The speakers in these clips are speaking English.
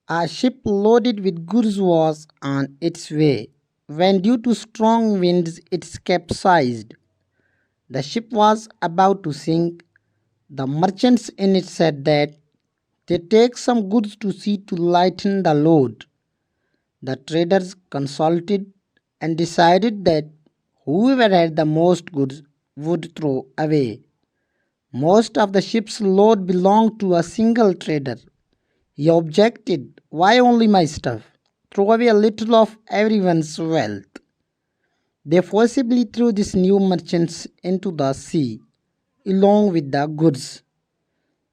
A ship loaded with goods was on its way when, due to strong winds, it capsized. The ship was about to sink. The merchants in it said that they take some goods to sea to lighten the load. The traders consulted and decided that whoever had the most goods would throw away. Most of the ship's load belonged to a single trader. He objected, "Why only my stuff? Throw away a little of everyone's wealth." They forcibly threw these new merchants into the sea, along with the goods.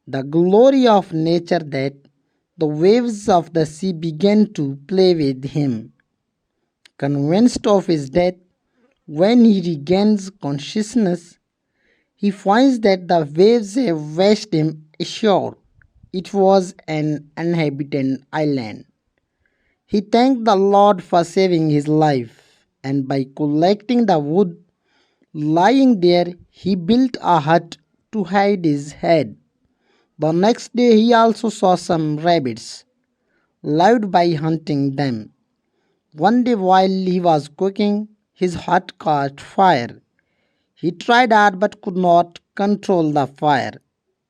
The glory of nature that the waves of the sea began to play with him. Convinced of his death, when he regains consciousness, he finds that the waves have washed him ashore. It was an uninhabited island. He thanked the Lord for saving his life, and by collecting the wood lying there, he built a hut to hide his head. The next day, he also saw some rabbits, lived by hunting them. One day, while he was cooking, his hut caught fire. He tried hard but could not control the fire.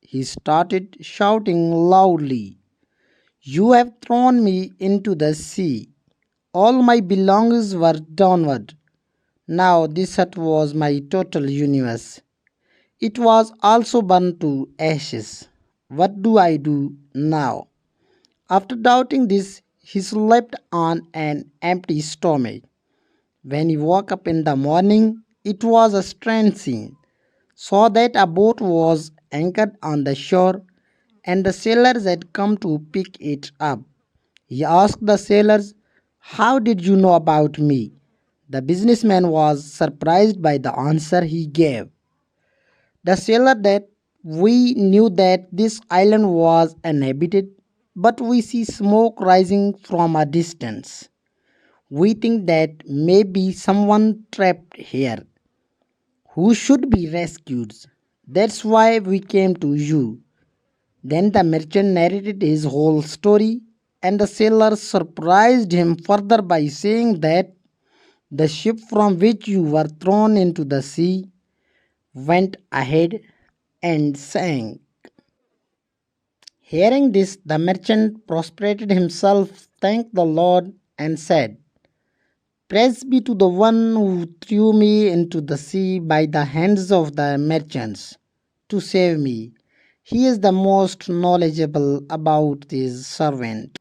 He started shouting loudly, "You have thrown me into the sea. All my belongings were downward. Now this hut was my total universe. It was also burned to ashes. What do I do now?" After doubting this, he slept on an empty stomach. When he woke up in the morning, it was a strange scene. Saw that a boat was anchored on the shore and the sailors had come to pick it up. He asked the sailors, "How did you know about me?" The businessman was surprised by the answer he gave. The sailor that "We knew that this island was uninhabited, but we see smoke rising from a distance. We think that maybe someone trapped here who should be rescued. That's why we came to you." Then the merchant narrated his whole story, and the sailor surprised him further by saying that the ship from which you were thrown into the sea went ahead and sank. Hearing this, the merchant prostrated himself, thanked the Lord, and said, "Praise be to the one who threw me into the sea by the hands of the merchants to save me. He is the most knowledgeable about his servant."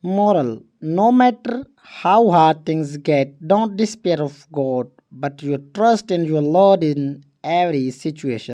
Moral: no matter how hard things get, don't despair of God, but you trust in your Lord in every situation.